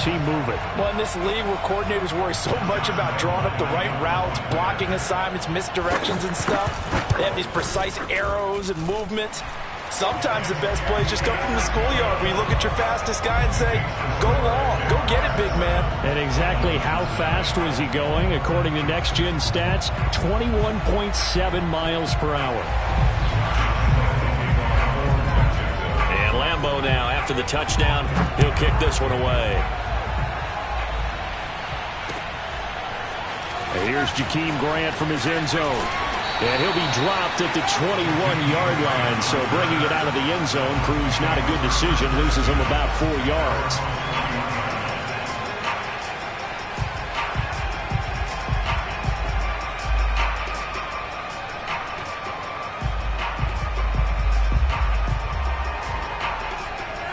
team moving. Well, in this league where coordinators worry so much about drawing up the right routes, blocking assignments, misdirections and stuff, they have these precise arrows and movements. Sometimes the best plays just come from the schoolyard where you look at your fastest guy and say, go long, go get it, big man. And exactly how fast was he going? According to Next Gen Stats, 21.7 miles per hour. And Lambeau now, after the touchdown, he'll kick this one away. And here's Jakeem Grant from his end zone. And he'll be dropped at the 21-yard line. So bringing it out of the end zone proves not a good decision. Loses him about 4 yards.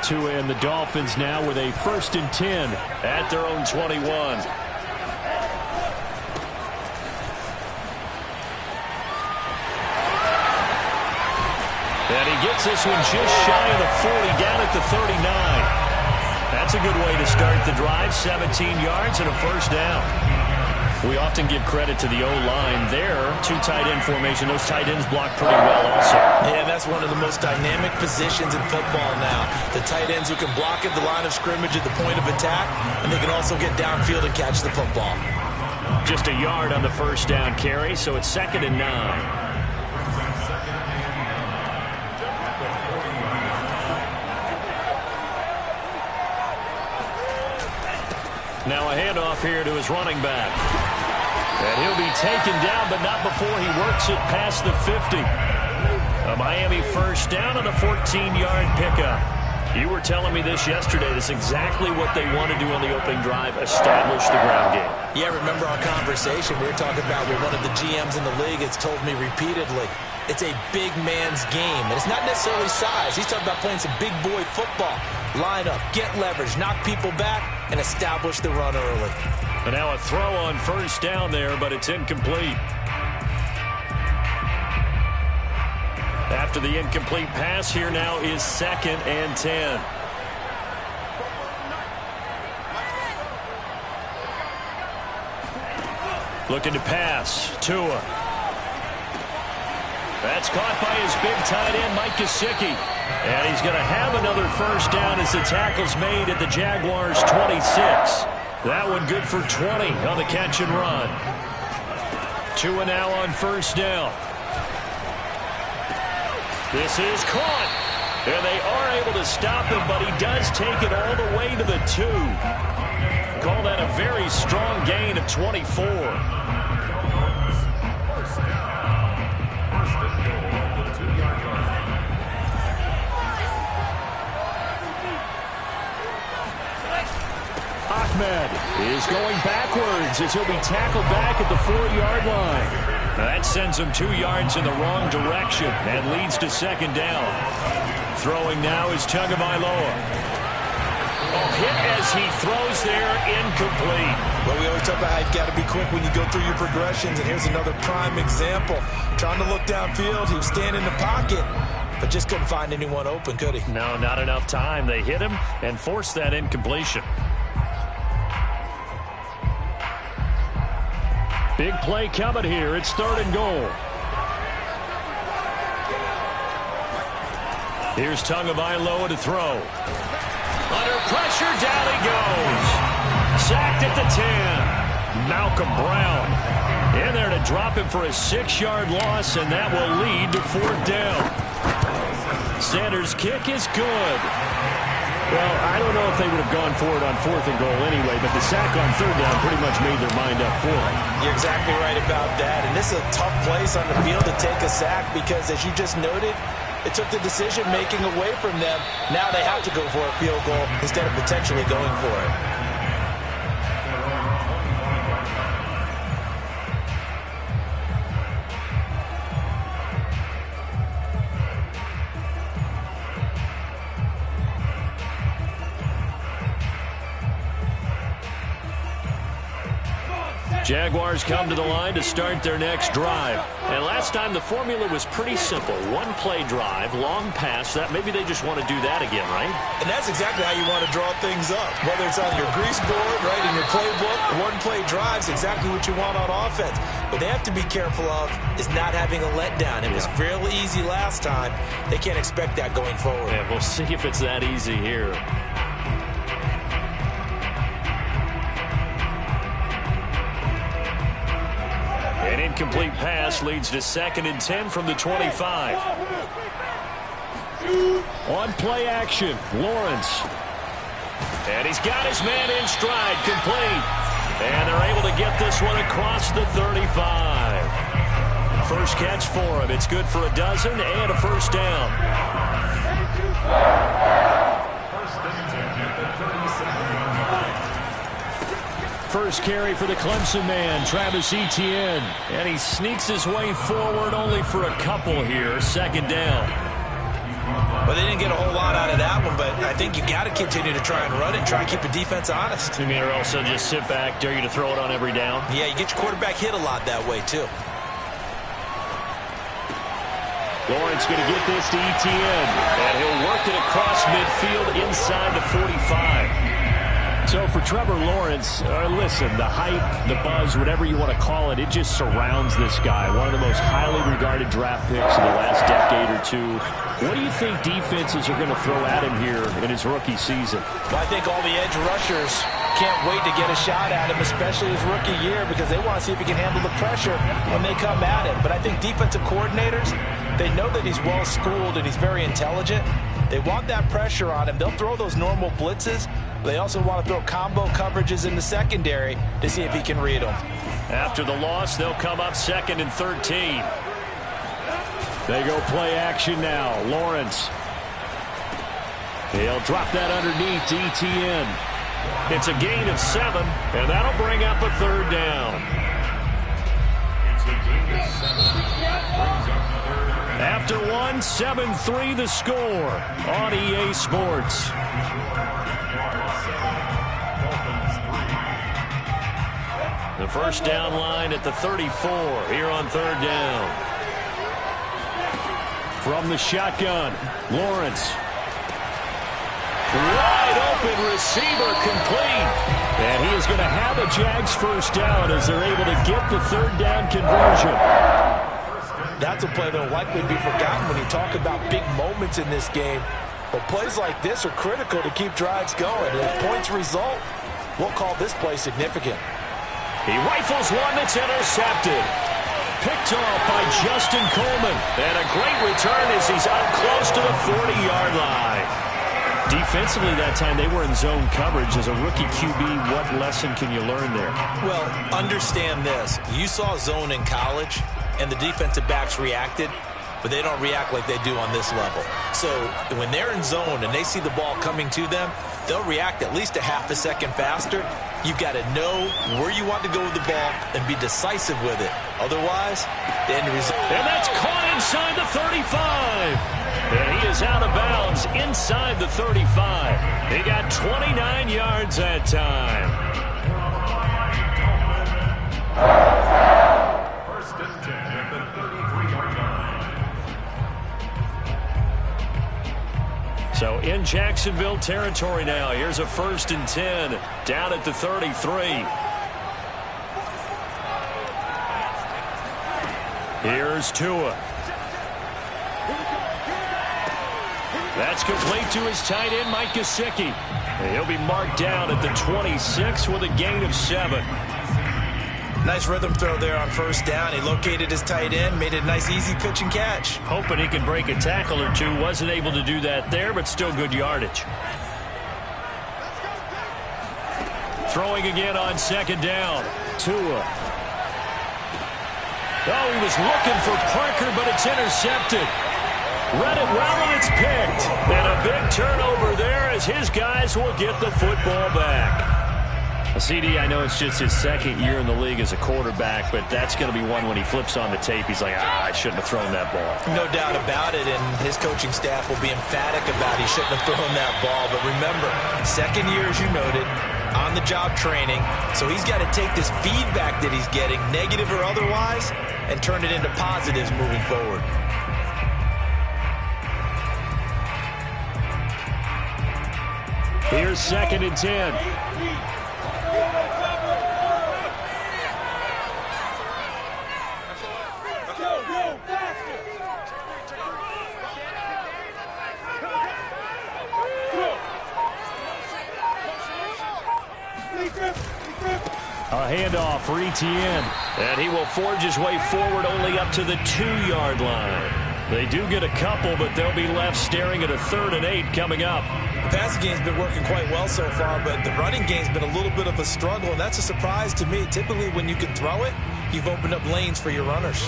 Tua and the Dolphins now with a 1st and 10 at their own 21. And he gets this one just shy of the 40, down at the 39. That's a good way to start the drive. 17 yards and a 1st down. We often give credit to the O-line there. 2 tight end formation. Those tight ends block pretty well also. Yeah, that's one of the most dynamic positions in football now. The tight ends who can block at the line of scrimmage at the point of attack, and they can also get downfield and catch the football. Just a yard on the 1st down carry, so it's 2nd and 9. Now a handoff here to his running back. And he'll be taken down, but not before he works it past the 50. A Miami 1st down on a 14-yard pickup. You were telling me this yesterday. That's exactly what they want to do on the opening drive, establish the ground game. Yeah, remember our conversation we were talking about where one of the GMs in the league has told me repeatedly, it's a big man's game. And it's not necessarily size. He's talking about playing some big boy football. Line up, get leverage, knock people back, and establish the run early. And now a throw on 1st down there, but it's incomplete. After the incomplete pass, here now is 2nd and 10. Looking to pass. Tua. That's caught by his big tight end, Mike Gesicki. And he's going to have another 1st down as the tackle's made at the Jaguars' 26. That one good for 20 on the catch and run. Tua now on 1st down. This is caught. And they are able to stop him, but he does take it all the way to the 2. Call that a very strong gain of 24. Ahmed is going backwards as he'll be tackled back at the 4-yard line. That sends him 2 yards in the wrong direction and leads to 2nd down. Throwing now is Tagovailoa. Hit as he throws there, incomplete. Well, we always talk about how you've got to be quick when you go through your progressions, and here's another prime example. Trying to look downfield, he was standing in the pocket, but just couldn't find anyone open, could he? No, not enough time. They hit him and forced that incompletion. Big play coming here. It's 3rd and goal. Here's Tagovailoa to throw. Under pressure, down he goes. Sacked at the 10. Malcolm Brown in there to drop him for a 6-yard loss, and that will lead to 4th down. Sanders' kick is good. Well, I don't know if they would have gone for it on 4th and goal anyway, but the sack on 3rd down pretty much made their mind up for it. You're exactly right about that, and this is a tough place on the field to take a sack because, as you just noted, it took the decision-making away from them. Now they have to go for a field goal instead of potentially going for it. Jaguars come to the line to start their next drive. And last time the formula was pretty simple. One-play drive, long pass. That maybe they just want to do that again, right? And that's exactly how you want to draw things up. Whether it's on your grease board, right, in your playbook, one-play drive's exactly what you want on offense. What they have to be careful of is not having a letdown. It was fairly easy last time. They can't expect that going forward. Yeah, we'll see if it's that easy here. An incomplete pass leads to 2nd and 10 from the 25. On play action, Lawrence. And he's got his man in stride, complete. And they're able to get this one across the 35. First catch for him. It's good for a dozen and a first down. First carry for the Clemson man, Travis Etienne. And he sneaks his way forward only for a couple here. 2nd down. Well, they didn't get a whole lot out of that one, but I think you got to continue to try and run it and try and keep the defense honest. You mean, or also just sit back, dare you to throw it on every down? Yeah, you get your quarterback hit a lot that way, too. Lawrence going to get this to Etienne, and he'll work it across midfield inside the 45. So for Trevor Lawrence, listen, the hype, the buzz, whatever you want to call it, it just surrounds this guy. One of the most highly regarded draft picks of the last decade or two. What do you think defenses are going to throw at him here in his rookie season? Well, I think all the edge rushers can't wait to get a shot at him, especially his rookie year, because they want to see if he can handle the pressure when they come at him. But I think defensive coordinators, they know that he's well-schooled and he's very intelligent. They want that pressure on him. They'll throw those normal blitzes. They also want to throw combo coverages in the secondary to see if he can read them. After the loss, they'll come up 2nd and 13. They go play action now. Lawrence. He'll drop that underneath to Etienne. It's a gain of 7, and that'll bring up a 3rd down. After 1, 7-3 the score on EA Sports. The first down line at the 34 here on 3rd down. From the shotgun, Lawrence. Wide open receiver, complete. And he is going to have a Jags first down as they're able to get the 3rd down conversion. That's a play that will likely be forgotten when you talk about big moments in this game. But plays like this are critical to keep drives going. If points result, we'll call this play significant. He rifles one that's intercepted. Picked off by Justin Coleman. And a great return as he's out close to the 40-yard line. Defensively that time, they were in zone coverage. As a rookie QB, what lesson can you learn there? Well, understand this. You saw zone in college, and the defensive backs reacted, but they don't react like they do on this level. So when they're in zone and they see the ball coming to them, they'll react at least a half a second faster. You've got to know where you want to go with the ball and be decisive with it. Otherwise, the end result. And that's caught inside the 35. And he is out of bounds inside the 35. He got 29 yards that time. First and 10 at the 33-yard line. So in Jacksonville territory now. Here's a 1st and 10 down at the 33. Here's Tua. That's complete to his tight end, Mike Gesicki. He'll be marked down at the 26 with a gain of 7. Nice rhythm throw there on first down. He located his tight end, made a nice easy pitch and catch. Hoping he can break a tackle or two. Wasn't able to do that there, but still good yardage. Throwing again on 2nd down. Tua. Oh, he was looking for Parker, but it's intercepted. Read it well, and it's picked. And a big turnover there as his guys will get the football back. CD, I know it's just his 2nd year in the league as a quarterback, but that's going to be one when he flips on the tape. He's like, I shouldn't have thrown that ball. No doubt about it, and his coaching staff will be emphatic about he shouldn't have thrown that ball. But remember, 2nd year, as you noted, on on-the-job training. So he's got to take this feedback that he's getting, negative or otherwise, and turn it into positives moving forward. Here's 2nd and 10. A handoff for Etienne. And he will forge his way forward only up to the 2-yard line. They do get a couple, but they'll be left staring at a 3rd and 8 coming up. The passing game's been working quite well so far, but the running game's been a little bit of a struggle, and that's a surprise to me. Typically, when you can throw it, you've opened up lanes for your runners.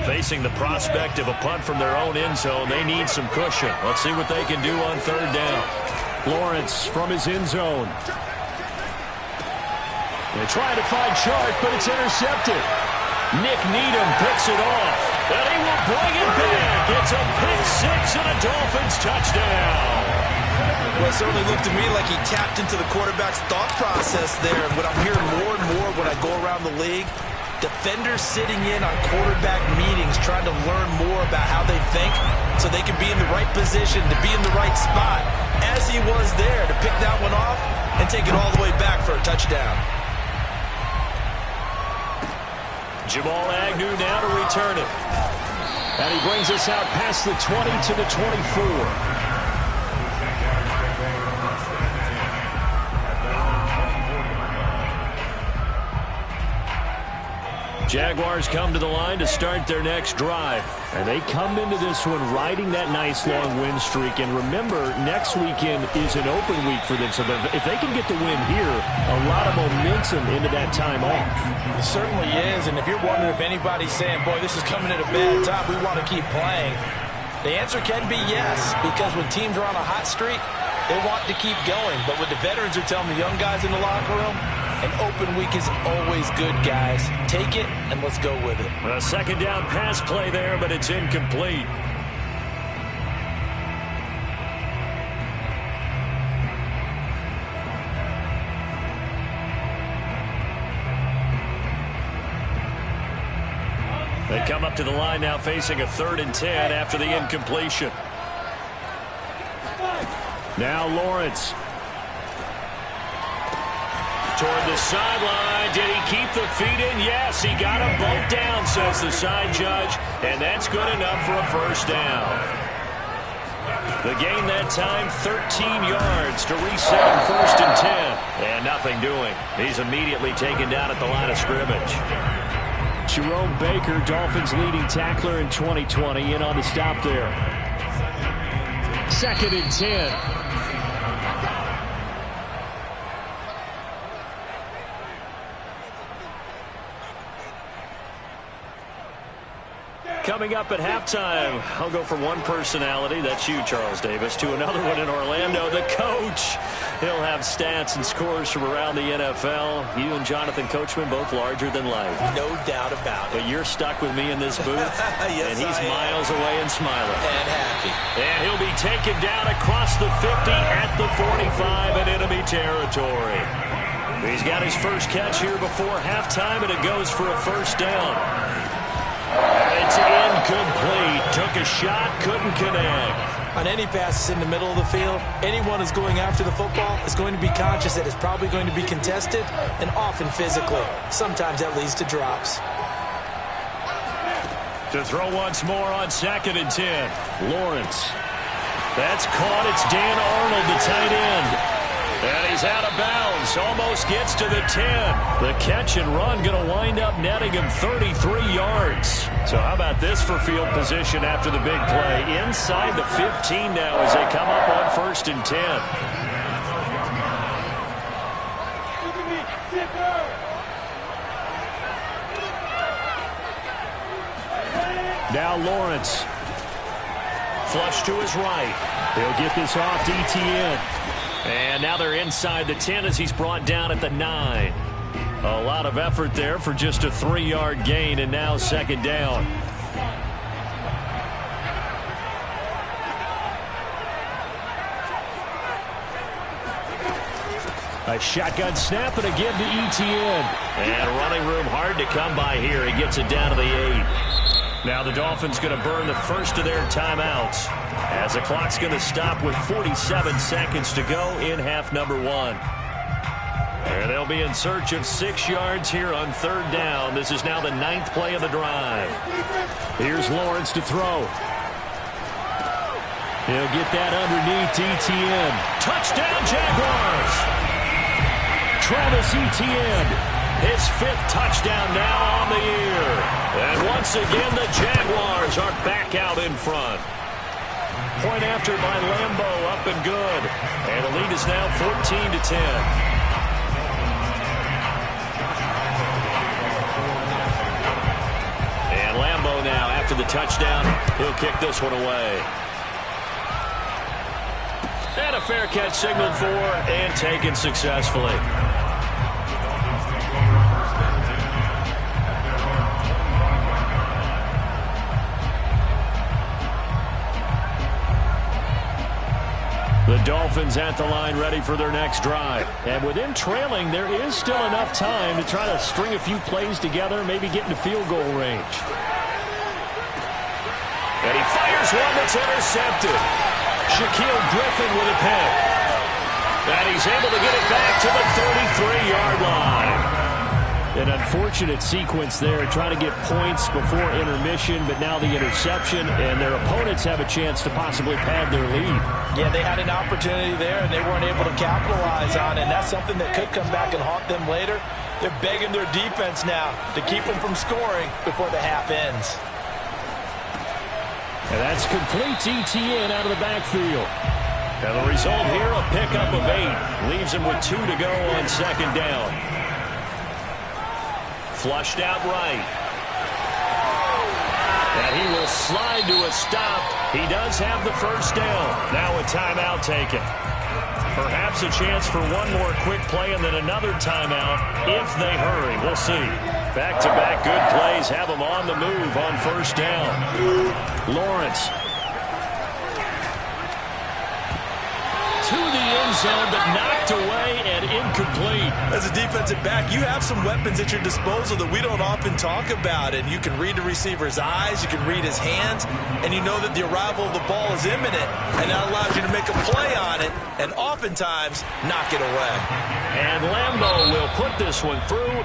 Facing the prospect of a punt from their own end zone, they need some cushion. Let's see what they can do on 3rd down. Lawrence from his end zone. They try to find Chark, but it's intercepted. Nick Needham picks it off, and he will bring it back. It's a pick 6 and a Dolphins touchdown. Well, it certainly looked to me like he tapped into the quarterback's thought process there. And what I'm hearing more and more when I go around the league, defenders sitting in on quarterback meetings trying to learn more about how they think so they can be in the right position, to be in the right spot, as he was there to pick that one off and take it all the way back for a touchdown. Jamal Agnew now to return it. And he brings us out past the 20 to the 24. Jaguars come to the line to start their next drive. And they come into this one riding that nice long win streak. And remember, next weekend is an open week for them. So if they can get the win here, a lot of momentum into that time off. It certainly is. And if you're wondering if anybody's saying, boy, this is coming at a bad time, we want to keep playing, the answer can be yes. Because when teams are on a hot streak, they want to keep going. But what the veterans are telling the young guys in the locker room, an open week is always good, guys. Take it, and let's go with it. A 2nd down pass play there, but it's incomplete. They come up to the line now facing a 3rd and 10 after the incompletion. Now Lawrence. Toward the sideline. Did he keep the feet in? Yes, he got them both down, says the side judge. And that's good enough for a 1st down. The gain that time, 13 yards to reset him 1st and 10. And nothing doing. He's immediately taken down at the line of scrimmage. Jerome Baker, Dolphins leading tackler in 2020, in on the stop there. 2nd and 10. Coming up at halftime, I'll go from one personality, that's you, Charles Davis, to another one in Orlando, the coach. He'll have stats and scores from around the NFL. You and Jonathan Coachman, both larger than life. No doubt about it. But you're stuck with me in this booth, yes, and he's miles away and smiling. And happy. And he'll be taken down across the 50 at the 45 in enemy territory. He's got his first catch here before halftime, and it goes for a 1st down. It's incomplete. Took a shot, couldn't connect. On any passes in the middle of the field, anyone who's going after the football is going to be conscious that it's probably going to be contested and often physically. Sometimes that leads to drops. To throw once more on 2nd and 10. Lawrence. That's caught. It's Dan Arnold, the tight end. And he's out of bounds. Almost gets to the 10. The catch and run going to wind up netting him 33 yards. So how about this for field position after the big play? Inside the 15 now as they come up on 1st and 10. Now Lawrence. Flush to his right. He'll get this off to Etienne. And now they're inside the 10 as he's brought down at the 9. A lot of effort there for just a 3-yard gain, and now 2nd down. A shotgun snap and a give to ETN. And running room hard to come by here. He gets it down to the 8. Now the Dolphins going to burn the first of their timeouts as the clock's going to stop with 47 seconds to go in half number 1. And they'll be in search of 6 yards here on 3rd down. This is now the 9th play of the drive. Here's Lawrence to throw. He'll get that underneath ETN. Touchdown Jaguars! Travis Etienne. His 5th touchdown now on the year. And once again, the Jaguars are back out in front. Point after by Lambo, up and good. And the lead is now 14-10. And Lambo now, after the touchdown, he'll kick this one away. And a fair catch signaled for and taken successfully. The Dolphins at the line ready for their next drive. And with them trailing, there is still enough time to try to string a few plays together, maybe get into field goal range. And he fires one that's intercepted. Shaquille Griffin with a pick. And he's able to get it back to the 33-yard line. An unfortunate sequence there, trying to get points before intermission, but now the interception, and their opponents have a chance to possibly pad their lead. Yeah, they had an opportunity there, and they weren't able to capitalize on it. And that's something that could come back and haunt them later. They're begging their defense now to keep them from scoring before the half ends. And that's complete ETN out of the backfield. And the result here, a pickup of 8. Leaves him with 2 to go on 2nd down. Flushed out right. And he will slide to a stop. He does have the first down. Now a timeout taken. Perhaps a chance for one more quick play and then another timeout if they hurry. We'll see. Back-to-back good plays have them on the move on 1st down. Lawrence. To the end zone, but knocked away and incomplete. As a defensive back, you have some weapons at your disposal that we don't often talk about. And you can read the receiver's eyes, you can read his hands, and you know that the arrival of the ball is imminent. And that allows you to make a play on it and oftentimes knock it away. And Lambo will put this one through.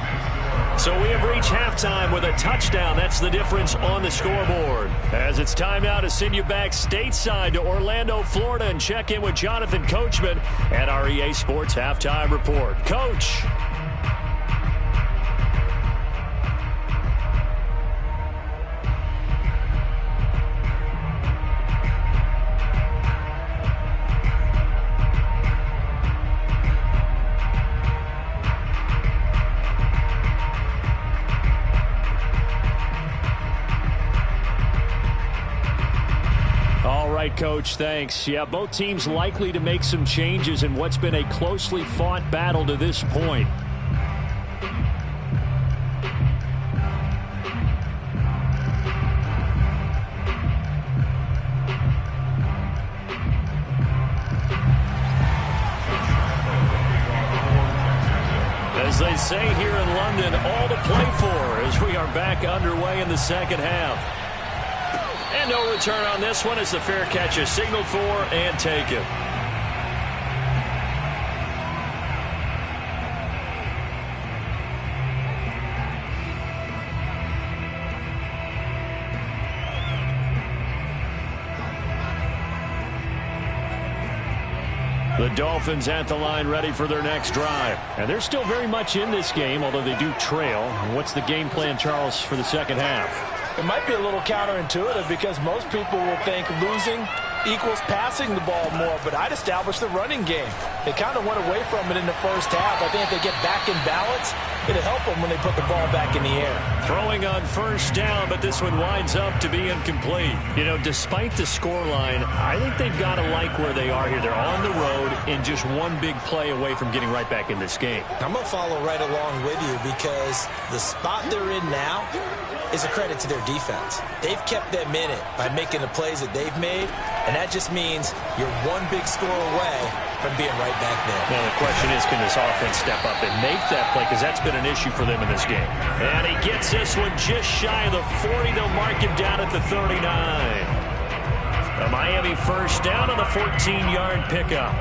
So we have reached halftime with a touchdown. That's the difference on the scoreboard. As it's time now to send you back stateside to Orlando, Florida, and check in with Jonathan Coachman at our EA Sports Halftime Report. Coach. Coach, thanks. Yeah, both teams likely to make some changes in what's been a closely fought battle to this point. As they say here in London, all to play for as we are back underway in the 2nd half. And no return on this one as the fair catch is signaled for and taken. The Dolphins at the line ready for their next drive. And they're still very much in this game, although they do trail. What's the game plan, Charles, for the 2nd half? It might be a little counterintuitive because most people will think losing equals passing the ball more, but I'd establish the running game. They kind of went away from it in the first half. I think if they get back in balance, it'll help them when they put the ball back in the air. Throwing on 1st down, but this one winds up to be incomplete. You know, despite the scoreline, I think they've got to like where they are here. They're on the road and just one big play away from getting right back in this game. I'm going to follow right along with you because the spot they're in now, is a credit to their defense. They've kept them in it by making the plays that they've made, and that just means you're one big score away from being right back there. Now the question is, can this offense step up and make that play? Because that's been an issue for them in this game. And he gets this one just shy of the 40. They'll mark him down at the 39. A Miami first down on the 14-yard pickup.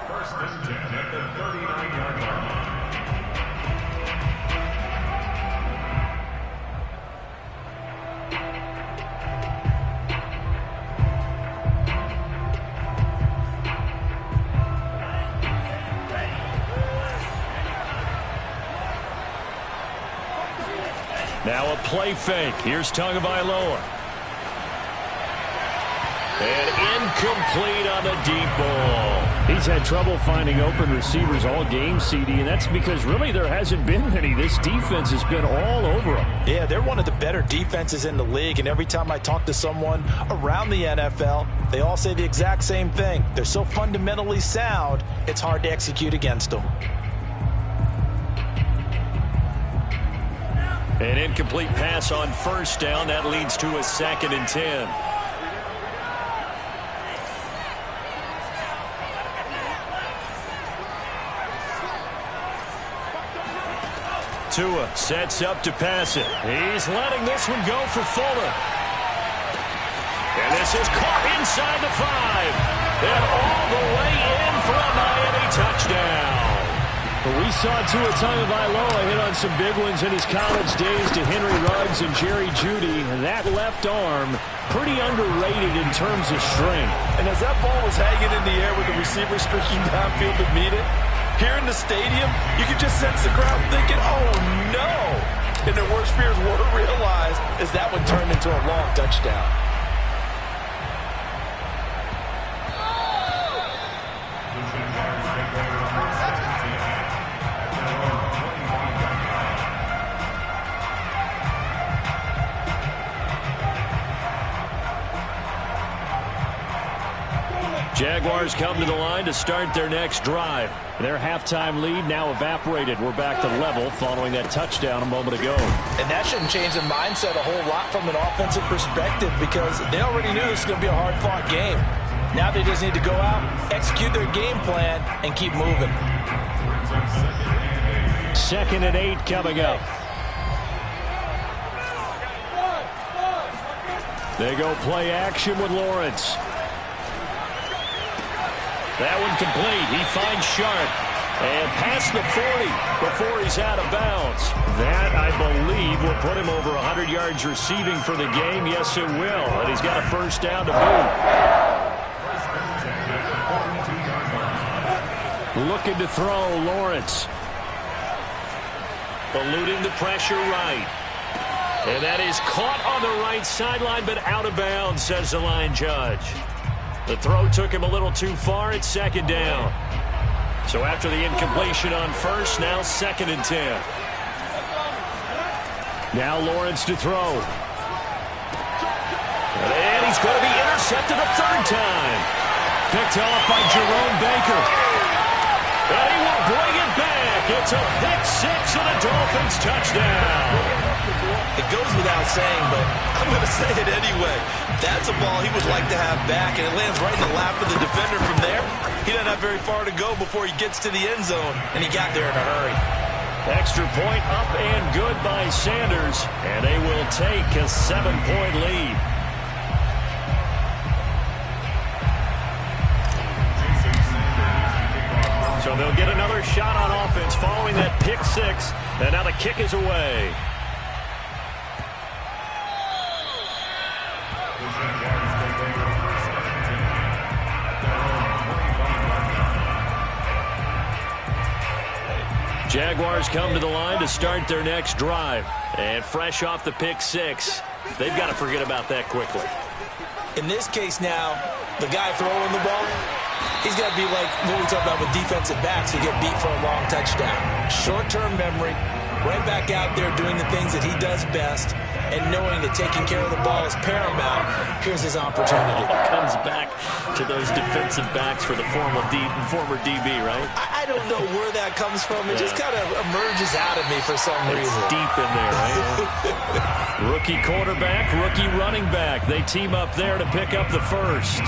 First and 10 at the 39-yard line. Now a play fake. Here's Tagovailoa. And incomplete on the deep ball. He's had trouble finding open receivers all game, CD, and that's because really there hasn't been many. This defense has been all over them. Yeah, they're one of the better defenses in the league, and every time I talk to someone around the NFL, they all say the exact same thing. They're so fundamentally sound, it's hard to execute against them. An incomplete pass on first down. That leads to a 2nd and 10. Tua sets up to pass it. He's letting this one go for Fuller. And this is caught inside the 5. And all the way in for a Miami touchdown. But we saw Tua Tagovailoa hit on some big ones in his college days to Henry Ruggs and Jerry Jeudy. And that left arm, pretty underrated in terms of strength. And as that ball was hanging in the air with the receiver streaking downfield to meet it, here in the stadium, you could just sense the crowd thinking, oh, no. And their worst fears were realized as that one turned into a long touchdown. Jaguars come to the line to start their next drive. Their halftime lead now evaporated. We're back to level following that touchdown a moment ago. And that shouldn't change the mindset a whole lot from an offensive perspective because they already knew this was going to be a hard-fought game. Now they just need to go out, execute their game plan, and keep moving. 2nd and 8 coming up. They go play action with Lawrence. That one complete. He finds Sharp. And past the 40 before he's out of bounds. That, I believe, will put him over 100 yards receiving for the game. Yes, it will. And he's got a first down to boot. Looking to throw, Lawrence. Eluding the pressure right. And that is caught on the right sideline, but out of bounds, says the line judge. The throw took him a little too far. It's 2nd down. So after the incompletion on first, now 2nd and 10. Now Lawrence to throw. And he's going to be intercepted a 3rd time. Picked off by Jerome Baker. And he will bring it back. It's a pick 6 and a Dolphins touchdown. It goes without saying, but I'm going to say it anyway. That's a ball he would like to have back, and it lands right in the lap of the defender from there. He doesn't have very far to go before he gets to the end zone, and he got there in a hurry. Extra point up and good by Sanders, and they will take a 7-point lead. So they'll get another shot on offense following that pick 6, and now the kick is away. Jaguars come to the line to start their next drive. And fresh off the pick 6, they've got to forget about that quickly. In this case now, the guy throwing the ball, he's got to be like what we talk about with defensive backs who get beat for a long touchdown. Short-term memory, right back out there doing the things that he does best, and knowing that taking care of the ball is paramount, here's his opportunity. Comes back to those defensive backs for the former DB, right? I don't know where that comes from. It just kind of emerges out of me for some reason. It's deep in there, right? Rookie quarterback, rookie running back. They team up there to pick up the first.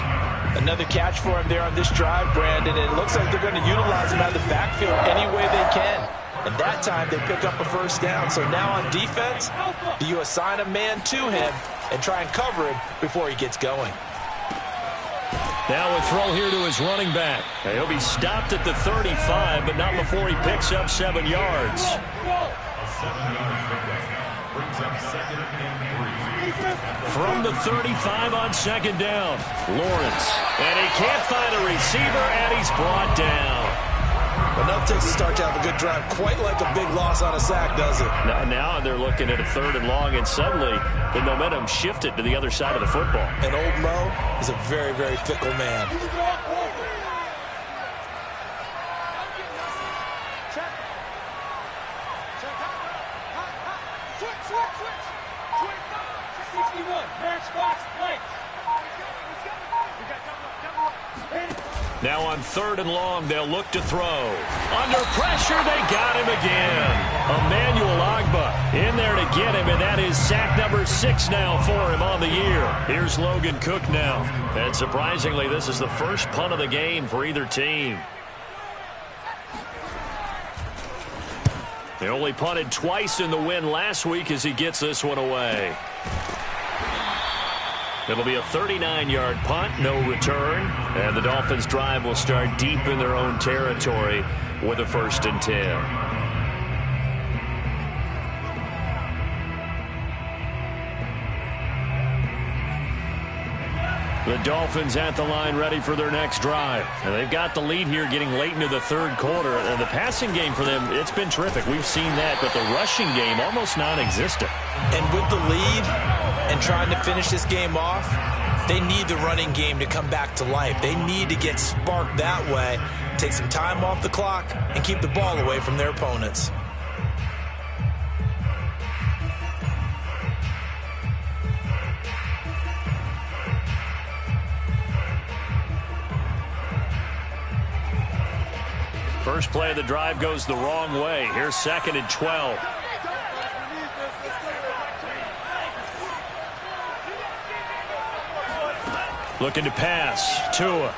Another catch for him there on this drive, Brandon, and it looks like they're going to utilize him out of the backfield any way they can. And that time they pick up a first down. So now on defense, you assign a man to him and try and cover him before he gets going. Now a throw here to his running back. He'll be stopped at the 35, but not before he picks up 7 yards. A 7-yard pickup brings up 2nd and 3. From the 35 on 2nd down, Lawrence. And he can't find a receiver, and he's brought down. Enough takes to start to have a good drive. Quite like a big loss on a sack, does it? Now they're looking at a 3rd and long, and suddenly the momentum shifted to the other side of the football. And old Mo is a very, very fickle man. Now on 3rd and long, they'll look to throw. Under pressure, they got him again. Emmanuel Ogbah in there to get him, and that is sack number 6 now for him on the year. Here's Logan Cook now. And surprisingly, this is the first punt of the game for either team. They only punted twice in the win last week as he gets this one away. It'll be a 39-yard punt, no return. And the Dolphins' drive will start deep in their own territory with a 1st and 10. The Dolphins at the line ready for their next drive. And they've got the lead here getting late into the 3rd quarter. And the passing game for them, it's been terrific. We've seen that, but the rushing game almost non-existent. And with the lead and trying to finish this game off, they need the running game to come back to life. They need to get sparked that way, take some time off the clock, and keep the ball away from their opponents. First play of the drive goes the wrong way. Here's 2nd and 12. Looking to pass. Tua.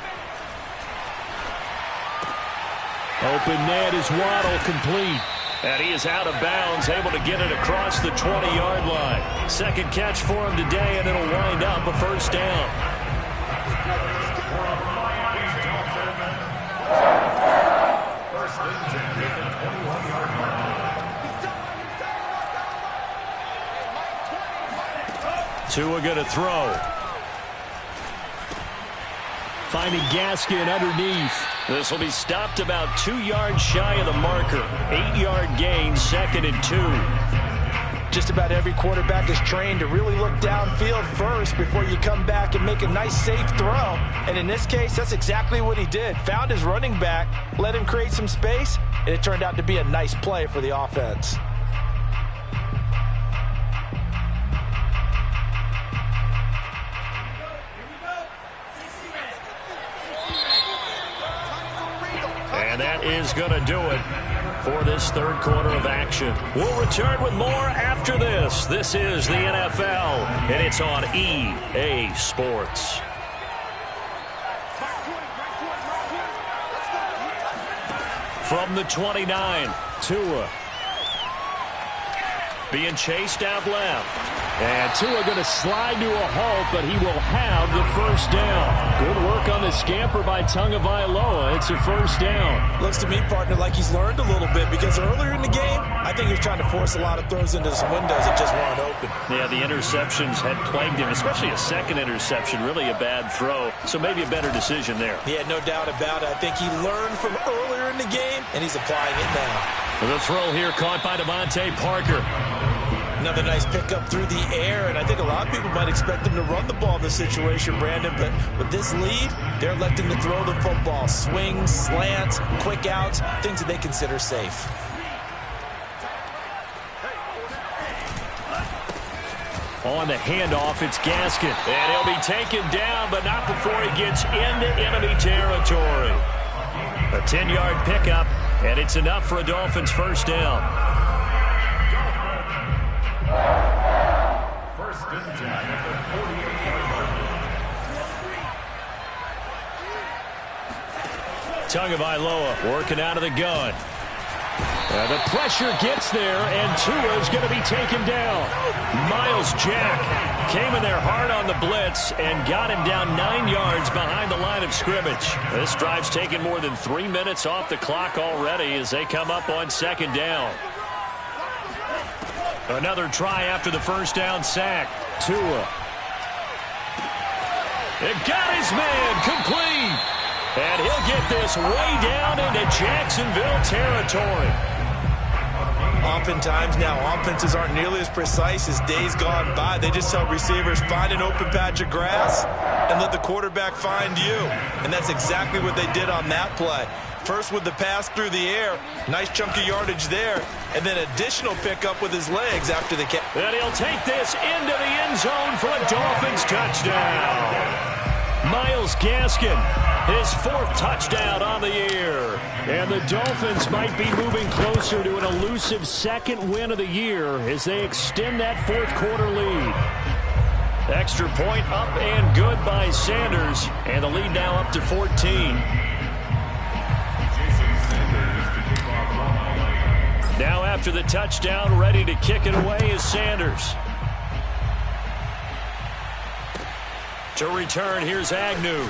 Open net is Waddle, complete. And he is out of bounds, able to get it across the 20-yard line. 2nd catch for him today, and it'll wind up a 1st down. Tua going to throw. Finding Gaskin underneath. This will be stopped about 2 yards shy of the marker. 8-yard gain, 2nd and 2. Just about every quarterback is trained to really look downfield first before you come back and make a nice, safe throw. And in this case, that's exactly what he did. Found his running back, let him create some space, and it turned out to be a nice play for the offense. And that is going to do it for this 3rd quarter of action. We'll return with more after this. This is the NFL, and it's on EA Sports. From the 29, Tua. Being chased out left. And Tua going to slide to a halt, but he will have the 1st down. Good work on the scamper by Tagovailoa. It's a 1st down. Looks to me, partner, like he's learned a little bit, because earlier in the game, I think he was trying to force a lot of throws into some windows that just weren't open. Yeah, the interceptions had plagued him, especially a 2nd interception, really a bad throw. So maybe a better decision there. Yeah, no doubt about it. I think he learned from earlier in the game, and he's applying it now. The throw here caught by Devontae Parker. Another nice pickup through the air, and I think a lot of people might expect them to run the ball in this situation, Brandon, but with this lead, they're electing to throw the football. Swings, slants, quick outs, things that they consider safe. On the handoff, it's Gaskin. And he'll be taken down, but not before he gets into enemy territory. A 10-yard pickup, and it's enough for a Dolphins first down. First and 10 at the 48-yard line. Tagovailoa working out of the gun. The pressure gets there, and Tua's going to be taken down. Miles Jack came in there hard on the blitz and got him down 9 yards behind the line of scrimmage. This drive's taken more than 3 minutes off the clock already as they come up on second down. Another try after the first down sack. Tua. It got his man complete. And he'll get this way down into Jacksonville territory. Oftentimes now, offenses aren't nearly as precise as days gone by. They just help receivers find an open patch of grass and let the quarterback find you. And that's exactly what they did on that play. First with the pass through the air, nice chunk of yardage there, and then additional pickup with his legs after the catch. And he'll take this into the end zone for a Dolphins touchdown. Myles Gaskin, his 4th touchdown on the year. And the Dolphins might be moving closer to an elusive 2nd win of the year as they extend that 4th quarter lead. Extra point up and good by Sanders, and the lead now up to 14. Now after the touchdown, ready to kick it away is Sanders. To return, here's Agnew.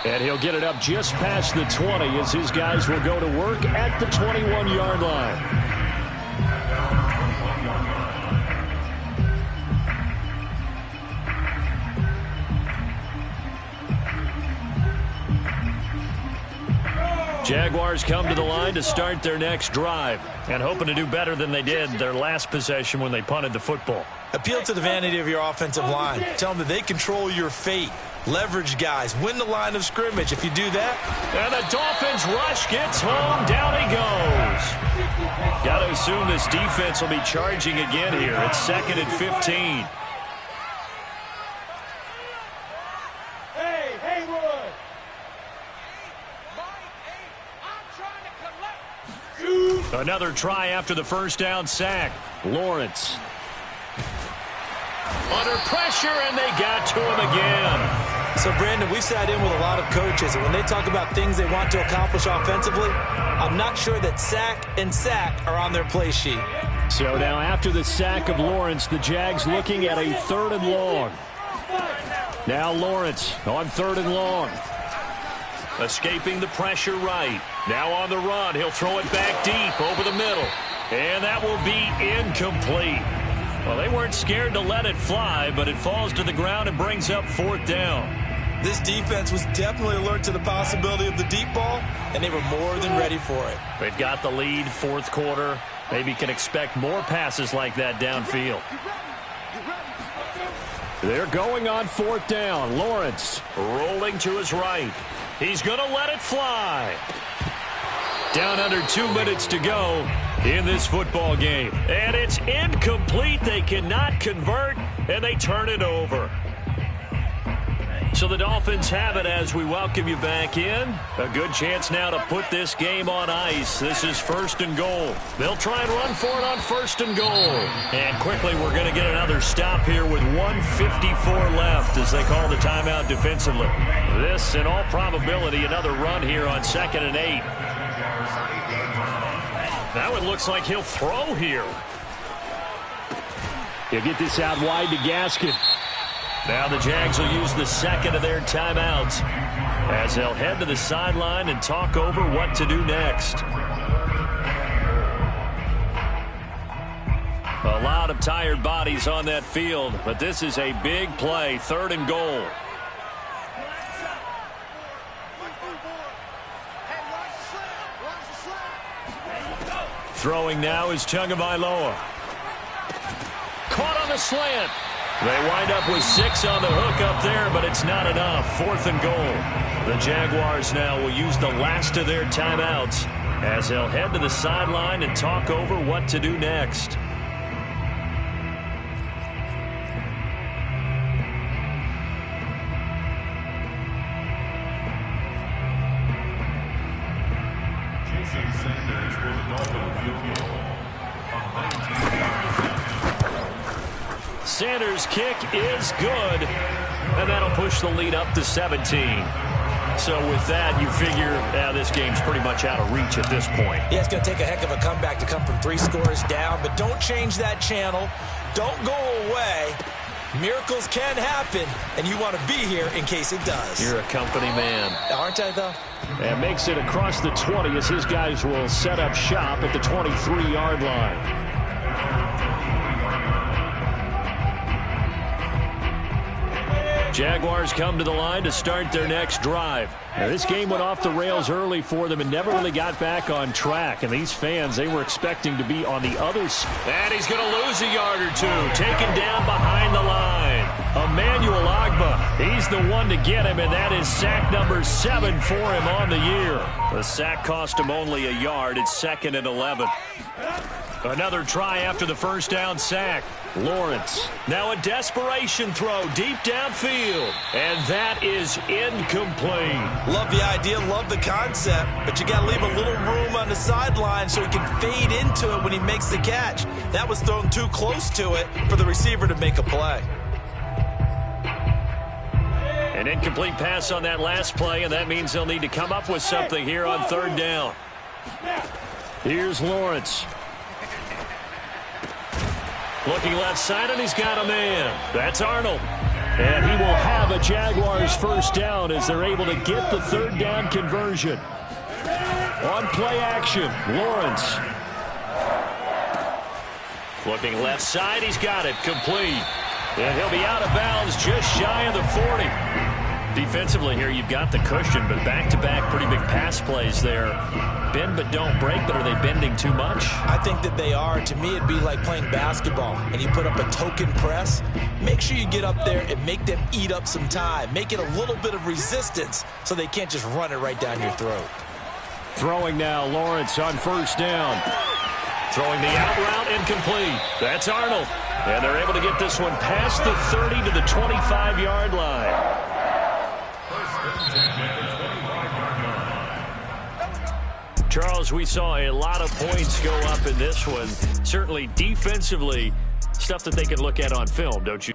And he'll get it up just past the 20 as his guys will go to work at the 21-yard line. Jaguars come to the line to start their next drive and hoping to do better than they did their last possession when they punted the football. Appeal to the vanity of your offensive line. Tell them that they control your fate. Leverage guys. Win the line of scrimmage. If you do that. And the Dolphins rush gets home. Down he goes. Got to assume this defense will be charging again here. It's 2nd and 15. Another try after the first down sack. Lawrence. Under pressure, and they got to him again. So, Brandon, we've sat in with a lot of coaches, and when they talk about things they want to accomplish offensively, I'm not sure that sack and sack are on their play sheet. So now after the sack of Lawrence, the Jags looking at a 3rd and long. Now Lawrence on 3rd and long. Escaping the pressure right. Now on the run. He'll throw it back deep over the middle. And that will be incomplete. Well, they weren't scared to let it fly, but it falls to the ground and brings up 4th down. This defense was definitely alert to the possibility of the deep ball, and they were more than ready for it. They've got the lead, 4th quarter. Maybe can expect more passes like that downfield. They're going on 4th down. Lawrence rolling to his right. He's going to let it fly. Down under 2 minutes to go in this football game. And it's incomplete. They cannot convert, and they turn it over. So the Dolphins have it as we welcome you back in. A good chance now to put this game on ice. This is 1st and goal. They'll try and run for it on 1st and goal. And quickly we're going to get another stop here with 1:54 left as they call the timeout defensively. This, in all probability, another run here on 2nd and 8. Now it looks like he'll throw here. He'll get this out wide to Gaskin. Now the Jags will use the 2nd of their timeouts as they'll head to the sideline and talk over what to do next. A lot of tired bodies on that field, but this is a big play, 3rd and goal. Throwing now is Tagovailoa. Caught on the slant. They wind up with 6 on the hook up there, but it's not enough. 4th and goal. The Jaguars now will use the last of their timeouts as they'll head to the sideline and talk over what to do next. Sanders for the Dolphins field goal. A 19-yard. Sanders' kick is good, and that'll push the lead up to 17. So with that, you figure this game's pretty much out of reach at this point. Yeah, it's going to take a heck of a comeback to come from 3 scores down, but don't change that channel. Don't go away. Miracles can happen, and you want to be here in case it does. You're a company man. Aren't I, though? And makes it across the 20 as his guys will set up shop at the 23-yard line. Jaguars come to the line to start their next drive. Now, this game went off the rails early for them and never really got back on track. And these fans, they were expecting to be on the other side. And he's going to lose a yard or two. Taken down behind the line. Emmanuel Ogbah, he's the one to get him, and that is sack number 7 for him on the year. The sack cost him only a yard. It's 2nd and 11. Another try after the first down sack. Lawrence. Now a desperation throw deep downfield. And that is incomplete. Love the idea, love the concept, but you got to leave a little room on the sideline so he can fade into it when he makes the catch. That was thrown too close to it for the receiver to make a play. An incomplete pass on that last play, and that means they'll need to come up with something here on 3rd down. Here's Lawrence. Looking left side, and he's got a man. That's Arnold. And he will have a Jaguars first down as they're able to get the 3rd down conversion. On play action, Lawrence. Looking left side, he's got it. Complete. And he'll be out of bounds just shy of the 40. Defensively here, you've got the cushion, but back-to-back pretty big pass plays there. Bend but don't break, but are they bending too much? I think that they are. To me, it'd be like playing basketball, and you put up a token press. Make sure you get up there and make them eat up some time. Make it a little bit of resistance so they can't just run it right down your throat. Throwing now, Lawrence on first down. Throwing the out route, incomplete. That's Arnold. And they're able to get this one past the 30 to the 25-yard line. Charles, we saw a lot of points go up in this one. Certainly defensively, stuff that they can look at on film, don't you?